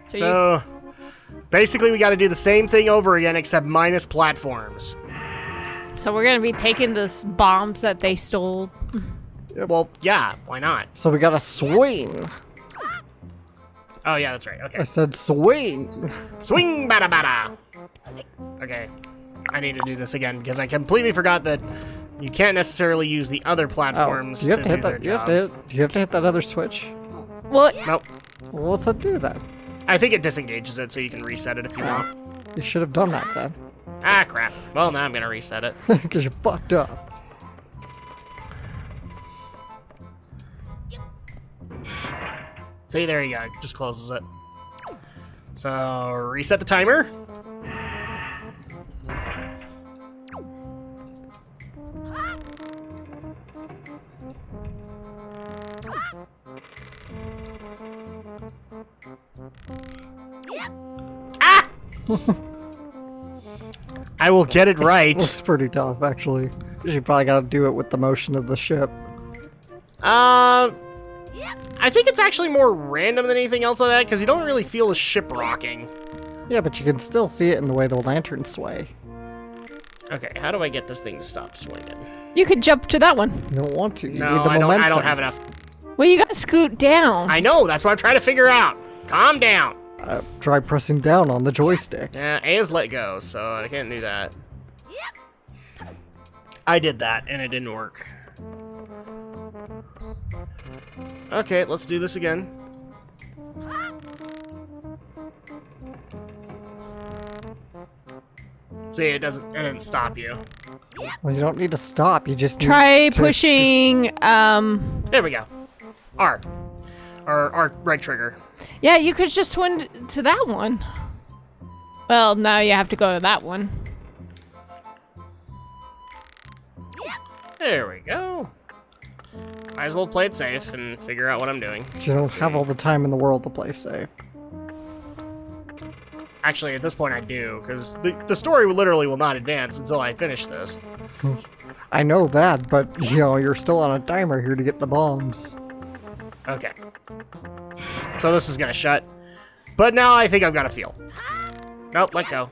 So basically, we got to do the same thing over again, except minus platforms. So we're gonna be taking the bombs that they stole. Well, yeah, why not? So we gotta swing. Oh, yeah, that's right. Okay. I said swing. Swing, bada, bada. Okay. I need to do this again because I completely forgot that you can't necessarily use the other platforms do you have to do hit their that? job. Do you have to hit that other switch? Well, Nope. Well, what's that do then? I think it disengages it so you can reset it if you want. You should have done that then. Ah, crap. Well, now I'm going to reset it. Because you fucked up. See, there you go. It just closes it. So, reset the timer. Ah! I will get it right. Looks pretty tough, actually. You probably gotta do it with the motion of the ship. I think it's actually more random than anything else like that, because you don't really feel the ship rocking. Yeah, but you can still see it in the way the lanterns sway. Okay, how do I get this thing to stop swinging? you could jump to that one. You don't want to. You No, need the I momentum. don't have enough. Well, you gotta scoot down. I know, that's what I'm trying to figure out. Calm down. Try pressing down on the joystick. Yeah, A is let go, so I can't do that. I did that, and it didn't work. Okay, let's do this again. See, it didn't stop you. Well, you don't need to stop. You just Try need to pushing, There we go. R. Or right trigger. yeah, you could just swing to that one. Well, now you have to go to that one. There we go. Might as well play it safe and figure out what I'm doing. You don't have all the time in the world to play safe. Actually, at this point I do, because the story literally will not advance until I finish this. I know that, but, you know, you're still on a timer here to get the bombs. Okay. So this is gonna shut. But now I think I've got a feel. Nope, let go.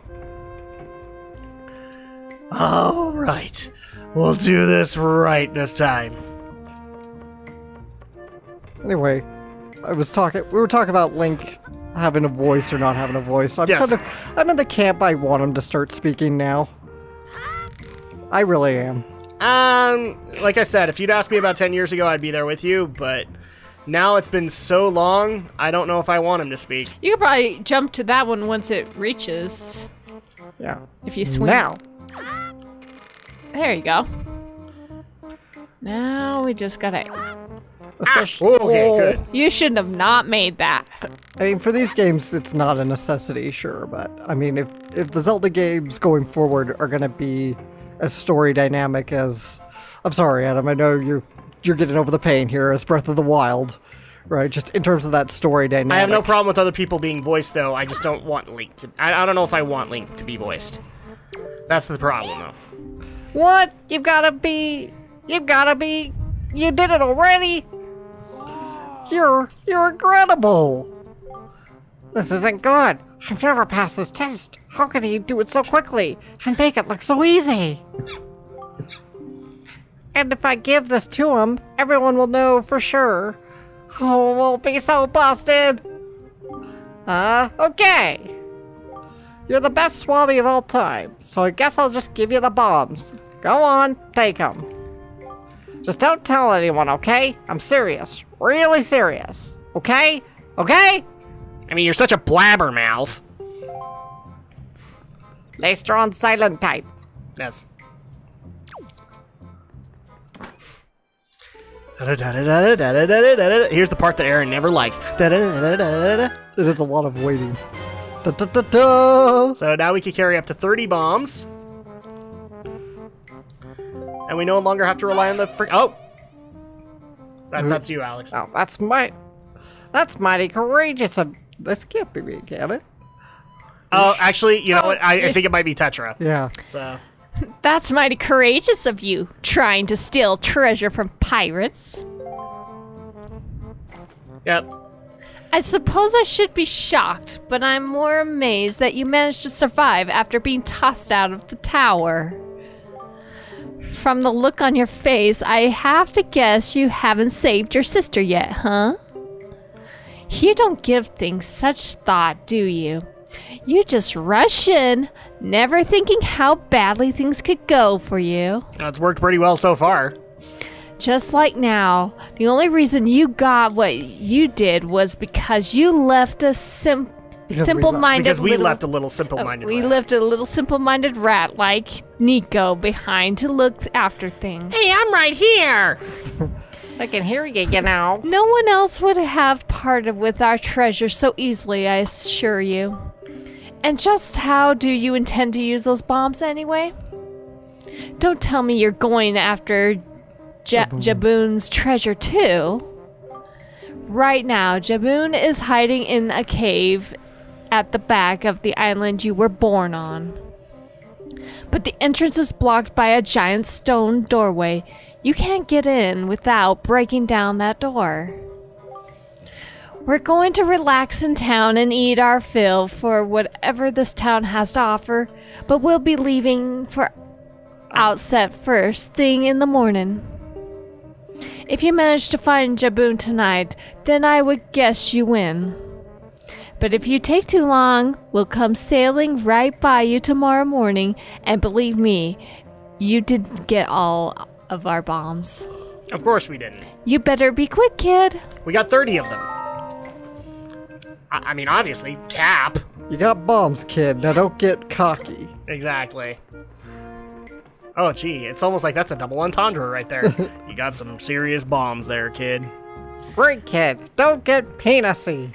Alright. We'll do this right this time. Anyway, we were talking about Link having a voice or not having a voice. Yes. I'm in the camp I want him to start speaking now. I really am. Like I said, if you'd asked me about 10 years ago, I'd be there with you, but now it's been so long, I don't know if I want him to speak. You could probably jump to that one once it reaches. Yeah. If you swing. Now. There you go. Now we just gotta... Especially, Okay, good. You shouldn't have not made that. I mean, for these games, it's not a necessity, sure, but I mean, if the Zelda games going forward are going to be as story dynamic as, I'm sorry, Adam, I know you're getting over the pain here, as Breath of the Wild, right? Just in terms of that story dynamic. I have no problem with other people being voiced, though. I just don't want Link to... I don't know if I want Link to be voiced. That's the problem, though. What? You did it already? You're incredible. This isn't good. I've never passed this test. How could he do it so quickly and make it look so easy? And if I give this to him, everyone will know for sure. Oh, we'll be so busted. Okay. You're the best Swabby of all time, so I guess I'll just give you the bombs. Go on, take them. Just don't tell anyone, okay? I'm serious. Really serious. Okay? Okay? I mean, you're such a blabbermouth. Lestron silent type. Yes. Here's the part that Aaron never likes. It is a lot of waiting. Da-da-da-da. So now we can carry up to 30 bombs. And we no longer have to rely on the Oh! That's you, Alex. Oh, that's mighty courageous of... This can't be me, can it? Oh, actually, you know what? I think it might be Tetra. Yeah. So... That's mighty courageous of you, trying to steal treasure from pirates. Yep. I suppose I should be shocked, but I'm more amazed that you managed to survive after being tossed out of the tower. From the look on your face, I have to guess you haven't saved your sister yet, huh? You don't give things such thought, do you? You just rush in, never thinking how badly things could go for you. It's worked pretty well so far. Just like now, the only reason you got what you did was because you left a simple-minded Because we little... left a little simple-minded We rat. left a little simple-minded rat like Nico behind to look after things. Hey, I'm right here! I can hear you, you know. No one else would have parted with our treasure so easily, I assure you. And just how do you intend to use those bombs anyway? Don't tell me you're going after Jaboon's treasure too. Right now, Jaboon is hiding in a cave at the back of the island you were born on. But the entrance is blocked by a giant stone doorway. You can't get in without breaking down that door. We're going to relax in town and eat our fill for whatever this town has to offer, but we'll be leaving for Outset first thing in the morning. If you manage to find Jaboon tonight, then I would guess you win. But if you take too long, we'll come sailing right by you tomorrow morning, and believe me, you didn't get all of our bombs. Of course we didn't. You better be quick, kid. We got 30 of them. I mean, obviously, Cap. You got bombs, kid. Now don't get cocky. Exactly. Oh, gee, it's almost like that's a double entendre right there. You got some serious bombs there, kid. Right, kid. Don't get penisy.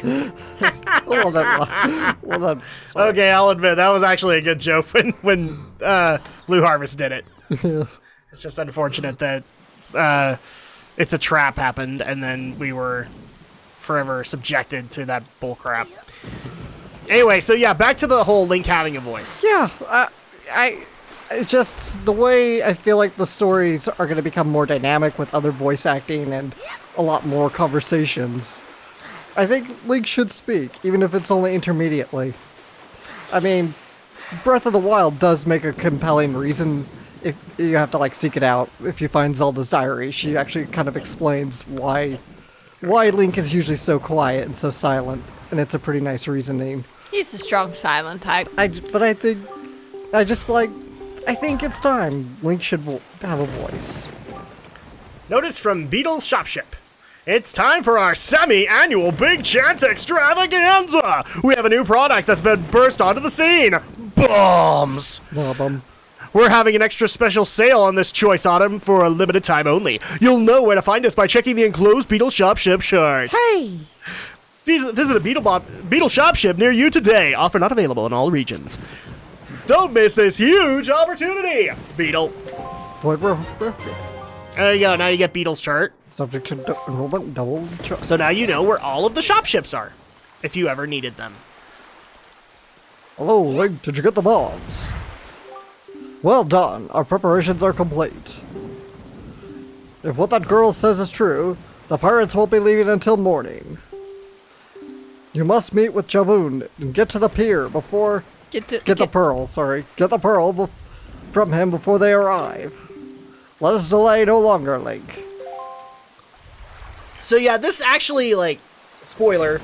I love that. Love that. Okay, I'll admit, that was actually a good joke when Blue Harvest did it. It's just unfortunate that it's a trap happened, and then we were forever subjected to that bullcrap. Anyway, so yeah, back to the whole Link having a voice. Yeah, it's just the way I feel like the stories are going to become more dynamic with other voice acting and a lot more conversations. I think Link should speak, even if it's only intermediately. I mean, Breath of the Wild does make a compelling reason if you have to like seek it out. If you find Zelda's diary, she actually kind of explains why Link is usually so quiet and so silent, and it's a pretty nice reasoning. He's a strong silent type. I think it's time Link should have a voice. Notice from Beetle's Shopship. It's time for our semi-annual Big Chance Extravaganza! We have a new product that's been burst onto the scene! Bombs! We're having an extra special sale on this choice item for a limited time only. You'll know where to find us by checking the enclosed Beetle Shopship chart. Hey! Visit a Beetle Shopship near you today. Offer not available in all regions. Don't miss this huge opportunity, Beetle. There you go. Now you get Beetle's chart. Subject to enrollment double check. So now you know where all of the shop ships are, if you ever needed them. Hello, Link. Did you get the bombs? Well done. Our preparations are complete. If what that girl says is true, the pirates won't be leaving until morning. You must meet with Jaboon and get to the pier before... Get the pearl from him before they arrive. Let us delay no longer, Link. So yeah, this actually, like, spoiler,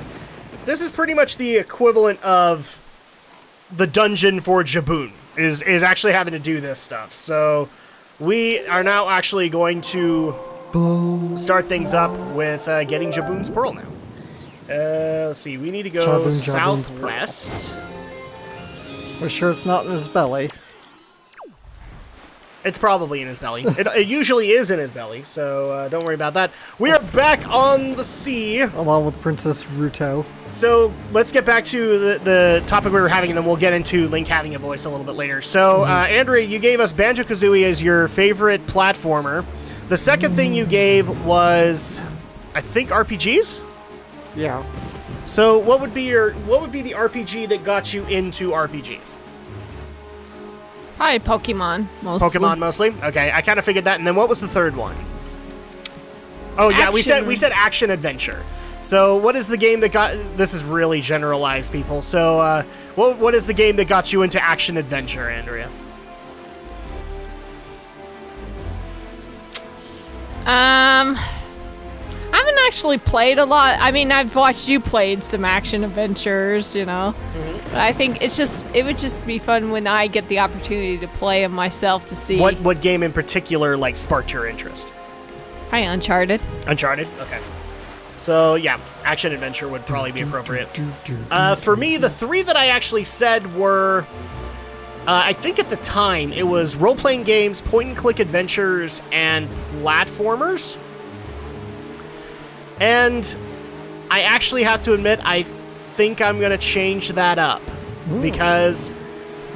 this is pretty much the equivalent of the dungeon for Jaboon, is actually having to do this stuff. So we are now actually going to start things up with getting Jaboon's pearl now. Let's see, we need to go southwest. We're sure it's not in his belly. It's probably in his belly. It usually is in his belly, so don't worry about that. We are back on the sea. Along with Princess Ruto. So let's get back to the topic we were having, and then we'll get into Link having a voice a little bit later. So, Andrea, you gave us Banjo-Kazooie as your favorite platformer. The second thing you gave was, I think, RPGs? Yeah. So what would be the RPG that got you into RPGs? Probably Pokemon, mostly. Pokemon mostly? Okay, I kind of figured that. And then what was the third one? Oh yeah, we said action adventure. So what is the game that got... This is really generalized, people. So what is the game that got you into action-adventure, Andrea? I haven't actually played a lot. I mean, I've watched you played some action adventures, you know. But I think it would just be fun when I get the opportunity to play them myself to see. What game in particular, like, sparked your interest? Probably Uncharted. Uncharted? Okay. So, yeah, action-adventure would probably be appropriate. For me, the three that I actually said were... I think at the time, it was role-playing games, point-and-click adventures, and platformers. And I actually have to admit, I think I'm going to change that up. Because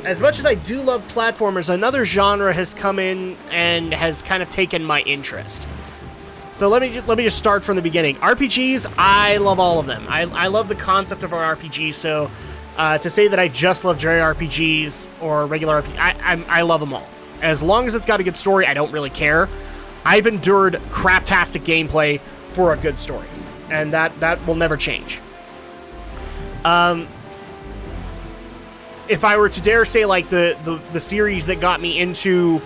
as much as I do love platformers, another genre has come in and has kind of taken my interest. So let me just start from the beginning. RPGs, I love all of them. I love the concept of our RPGs, so... to say that I just love JRPGs or regular RPGs, I love them all. As long as it's got a good story, I don't really care. I've endured craptastic gameplay for a good story, and that will never change. If I were to dare say, like, the series that got me into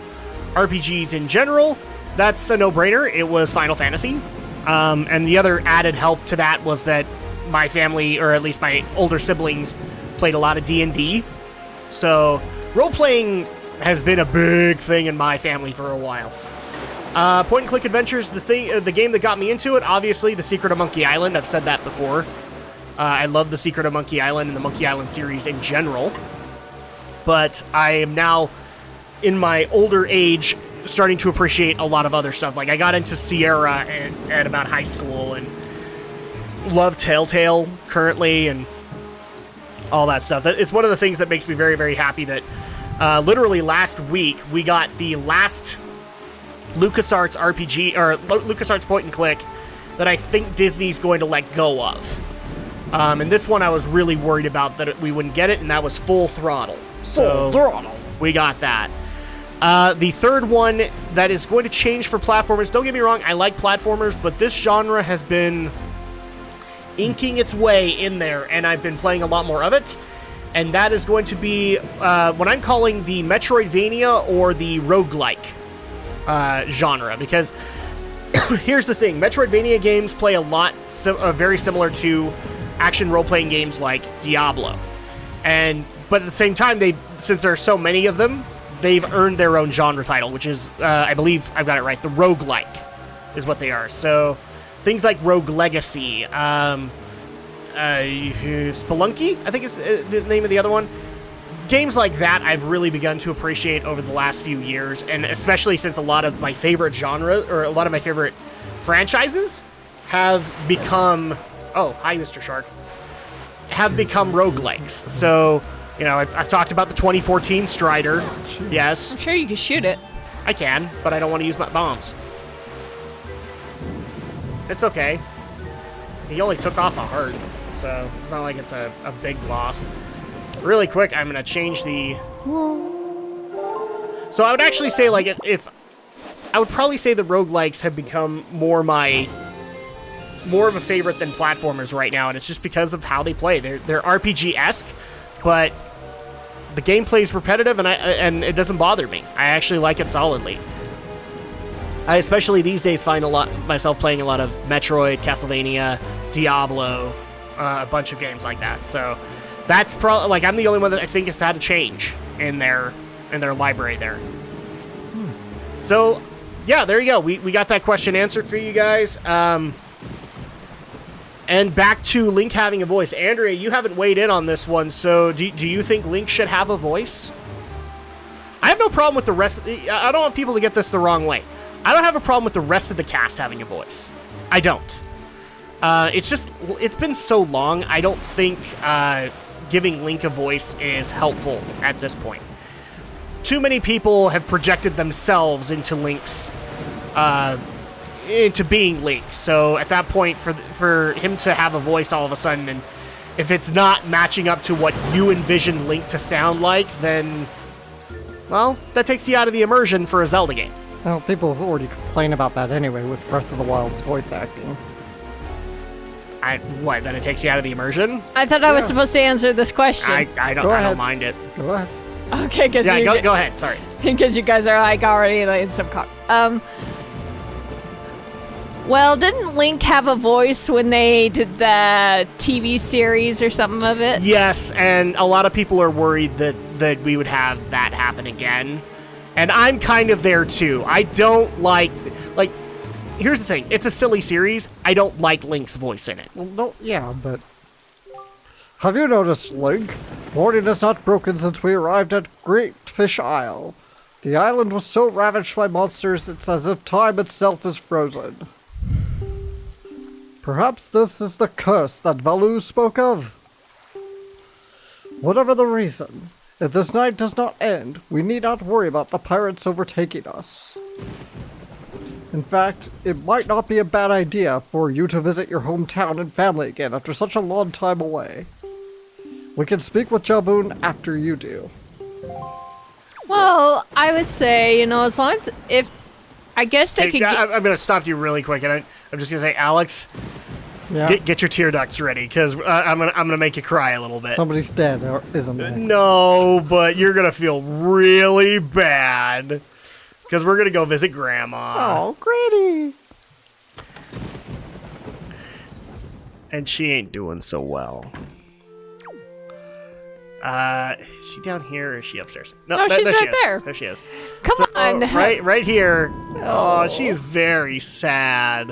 RPGs in general, that's a no-brainer. It was Final Fantasy. And the other added help to that was that my family, or at least my older siblings, played a lot of D&D. So role-playing has been a big thing in my family for a while. Point-and-click adventures, the game that got me into it, obviously, The Secret of Monkey Island. I've said that before. I love The Secret of Monkey Island and the Monkey Island series in general. But I am now, in my older age, starting to appreciate a lot of other stuff. Like, I got into Sierra at about high school, and love Telltale currently, and all that stuff. It's one of the things that makes me very, very happy that literally last week we got the last LucasArts RPG, or LucasArts point and click, that I think Disney's going to let go of. And this one I was really worried about that we wouldn't get it, and that was Full Throttle. So Full Throttle. We got that. The third one that is going to change for platformers, don't get me wrong, I like platformers, but this genre has been inking its way in there, and I've been playing a lot more of it, and that is going to be what I'm calling the Metroidvania or the roguelike genre, because here's the thing, Metroidvania games play a lot very similar to action role-playing games like Diablo, but at the same time, since there are so many of them, they've earned their own genre title, which is, I believe I've got it right, the roguelike is what they are. So things like Rogue Legacy, Spelunky, I think is the name of the other one. Games like that I've really begun to appreciate over the last few years, and especially since a lot of my favorite genres, or a lot of my favorite franchises, have become... Oh, hi, Mr. Shark. Have become roguelikes. So, you know, I've talked about the 2014 Strider. Yes. I'm sure you can shoot it. I can, but I don't want to use my bombs. It's okay. He only took off a heart, so it's not like it's a big loss. Really quick, I'm going to change the... So I would actually say, like, if... I would probably say the roguelikes have become more of a favorite than platformers right now, and it's just because of how they play. They're RPG-esque, but the gameplay's repetitive, and it doesn't bother me. I actually like it solidly. I especially these days find myself playing a lot of Metroid, Castlevania, Diablo, a bunch of games like that. So that's probably, like, I'm the only one that I think has had a change in their library there. So yeah, there you go. We got that question answered for you guys. And back to Link having a voice. Andrea, you haven't weighed in on this one, so do you think Link should have a voice? I have no problem with the rest I don't want people to get this the wrong way. I don't have a problem with the rest of the cast having a voice. I don't. It's been so long, I don't think giving Link a voice is helpfor at this point. Too many people have projected themselves into Link's... into being Link. So at that point, for him to have a voice all of a sudden, and if it's not matching up to what you envisioned Link to sound like, then, well, that takes you out of the immersion for a Zelda game. Well, people have already complained about that anyway with Breath of the Wild's voice acting. What? Then it takes you out of the immersion? I thought I was supposed to answer this question. I Go don't ahead. mind it. Go ahead. Okay, because Yeah, go ahead. Sorry. because you guys are like already like in some Well, didn't Link have a voice when they did the TV series or something of it? Yes, and a lot of people are worried that we would have that happen again. And I'm kind of there too. I don't like here's the thing. It's a silly series. I don't like Link's voice in it. Well, no, yeah, but... Have you noticed, Link? Morning has not broken since we arrived at Great Fish Isle. The island was so ravaged by monsters, it's as if time itself is frozen. Perhaps this is the curse that Valu spoke of? Whatever the reason, if this night does not end, we need not worry about the pirates overtaking us. In fact, it might not be a bad idea for you to visit your hometown and family again after such a long time away. We can speak with Jaboon after you do. Well, I would say, as long as if I guess they could. I'm going to stop you really quick, and I'm just going to say, Alex, Yeah. get your tear ducts ready, because I'm gonna make you cry a little bit. Somebody's dead, isn't there? No, but you're gonna feel really bad, because we're gonna go visit Grandma. Oh, Granny! And she ain't doing so well. Is she down here or is she upstairs? No, she's there right she is. there. There she is. Come on. Right here. Oh, she's very sad.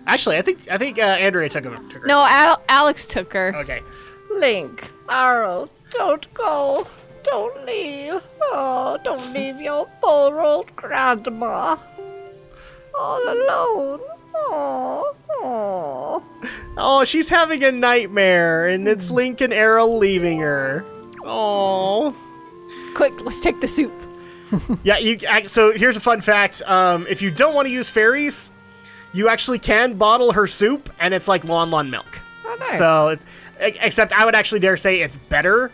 Actually, I think Andrea took her. No, Alex took her. Okay. Link, Arrow, don't go. Don't leave. Oh, don't leave your poor old grandma all alone. Oh, she's having a nightmare, and it's Link and Arrow leaving her. Oh. Quick, let's take the soup. Yeah, so here's a fun fact. If you don't want to use fairies, you actually can bottle her soup, and it's like Lon Lon milk. Oh, nice. So, except I would actually dare say it's better.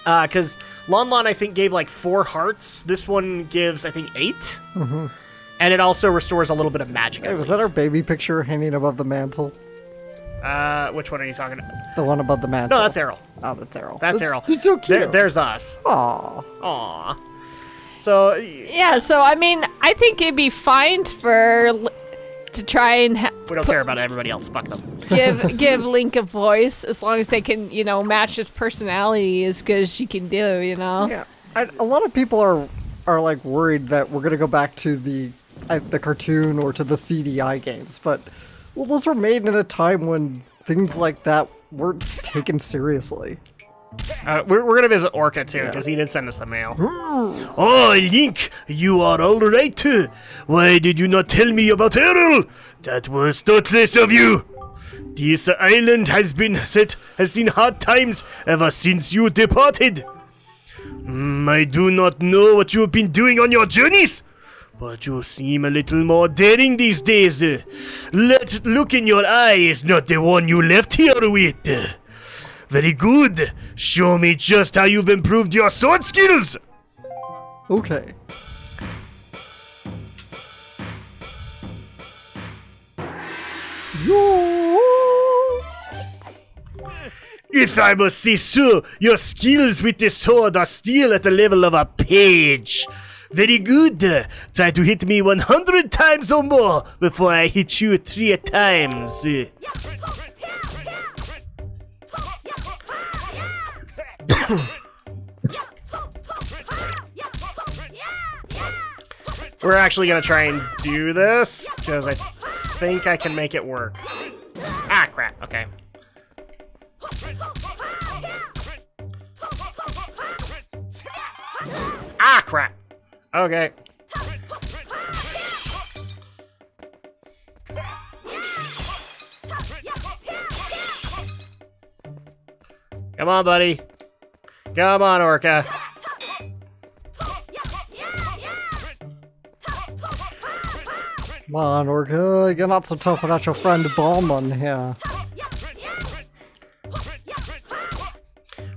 Because Lon Lon, I think, gave like 4 hearts. This one gives, I think, 8. Mm-hmm. And it also restores a little bit of magic. Hey, was that our baby picture hanging above the mantle? Which one are you talking about? The one above the mantle. No, that's Errol. Oh, that's Errol. That's Errol. He's so cute. There's us. Aw. Aw. So, Yeah, so I mean, I think it'd be fine to try and we don't care about everybody else. Fuck them. give Link a voice as long as they can, match his personality as good as she can do, Yeah. A lot of people are like worried that we're gonna go back to the cartoon or to the CDI games, but those were made in a time when things like that weren't taken seriously. We're gonna visit Orca too, because he did send us the mail. Oh, Link, you are all right. Why did you not tell me about Errol? That was thoughtless of you. This island has seen hard times ever since you departed. I do not know what you have been doing on your journeys, but you seem a little more daring these days. That look in your eye is not the one you left here with. Very good. Show me just how you've improved your sword skills. Okay. If I must say so, your skills with the sword are still at the level of a page. Very good. Try to hit me 100 times or more before I hit you 3 times. We're actually gonna try and do this, because I think I can make it work. Ah, crap. Okay. Ah, crap. Okay. Come on, buddy. Come on, Orca. Come on, Orca. You're not so tough without your friend Ballman here.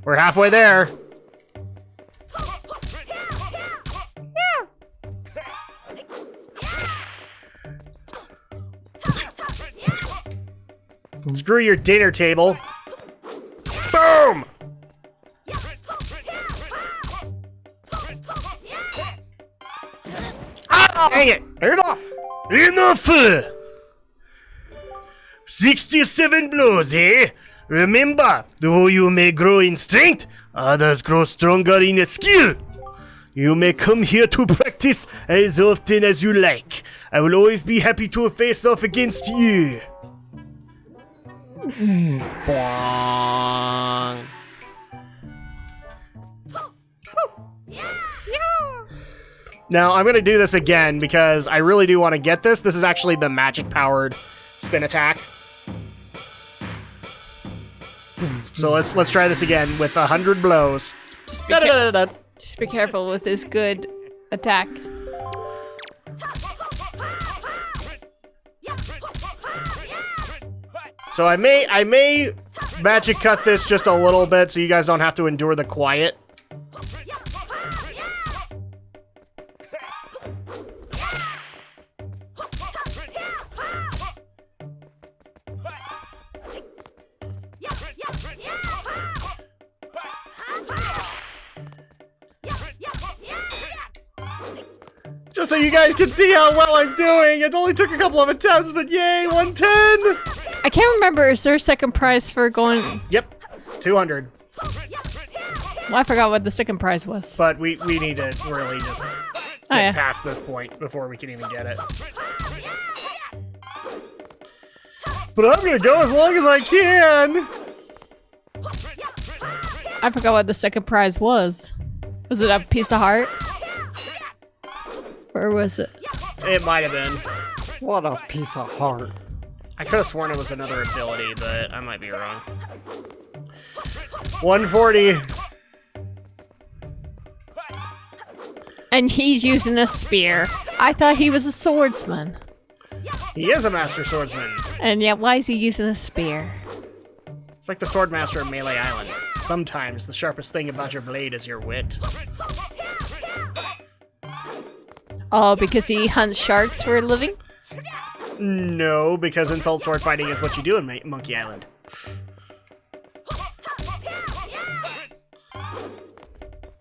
We're halfway there. Screw your dinner table. Boom! Ah, dang it! Enough! Enough! 67 blows, eh? Remember, though you may grow in strength, others grow stronger in skill. You may come here to practice as often as you like. I will always be happy to face off against you. Bong. Now, I'm going to do this again because I really do want to get this. This is actually the magic-powered spin attack. So let's try this again with 100 blows. Just be careful with his good attack. So I may magic cut this just a little bit so you guys don't have to endure the quiet. Just so you guys can see how well I'm doing. It only took a couple of attempts, but yay, 110! I can't remember, is there a second prize for going... Yep, 200. Well, I forgot what the second prize was. But we need to really just get yeah. past this point before we can even get it. But I'm gonna go as long as I can! I forgot what the second prize was. Was it a piece of heart? Or was it? It might have been. What a piece of heart. I could have sworn it was another ability, but I might be wrong. 140. And he's using a spear. I thought he was a swordsman. He is a master swordsman. And yet, why is he using a spear? It's like the swordmaster of Melee Island. Sometimes the sharpest thing about your blade is your wit. Oh, because he hunts sharks for a living? No, because insult sword fighting is what you do in Monkey Island.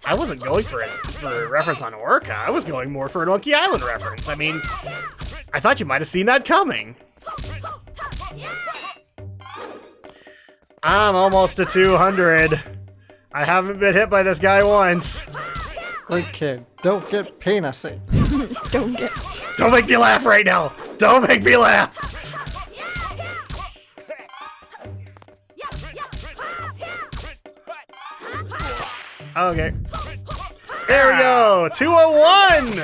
I wasn't going for a reference on Orca. I was going more for a Monkey Island reference. I mean, I thought you might have seen that coming. I'm almost to 200. I haven't been hit by this guy once. Great kid. Don't get penisy. Don't make me laugh right now. Don't make me laugh. Okay. There we go. 201.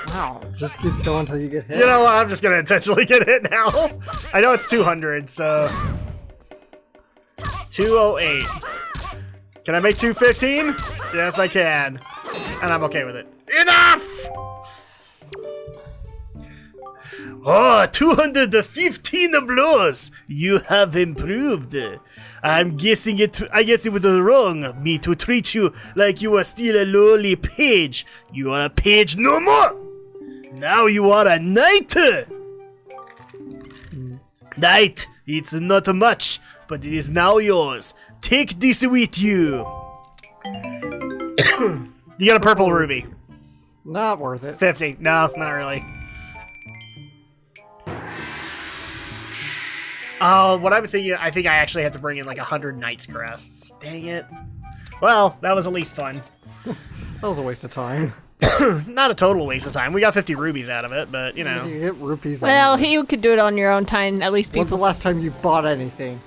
Wow. Just keeps going until you get hit. You know what? I'm just gonna intentionally get hit now. I know it's 200, so 208. Can I make 215? Yes, I can. And I'm okay with it. Enough! Oh, 215 blows. You have improved. I guess it was wrong of me to treat you like you were still a lowly page. You are a page no more. Now you are a knight. Knight, it's not much, but it is now yours. Take this with you. You got a purple ruby. Not worth it. 50. No, not really. Oh, what I'm thinking, I think I actually have to bring in like 100 Knight's Crests. Dang it. Well, that was at least fun. That was a waste of time. Not a total waste of time. We got 50 rubies out of it, but you know. You get rupees. Well, anyway. you could do it on your own time. At least people. When's the last time you bought anything?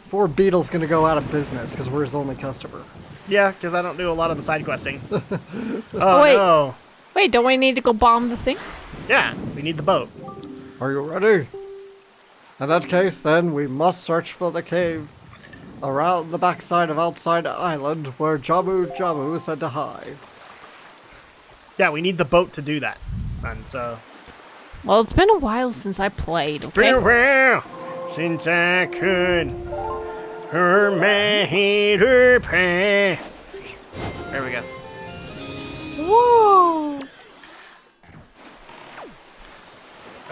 Poor Beetle's gonna go out of business because we're his only customer. Yeah, because I don't do a lot of the side questing. Wait. No. Wait, don't we need to go bomb the thing? Yeah, we need the boat. Are you ready? In that case, then, we must search for the cave around the backside of Outside Island where Jabu Jabu is said to hide. Yeah, we need the boat to do that. And so... Well, it's been a while since I played, okay? Well, since I could hold my head up high. There we go. Whoa!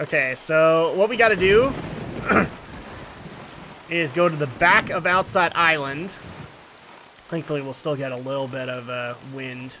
Okay, so what we gotta do is go to the back of Outset Island. Thankfully, we'll still get a little bit of wind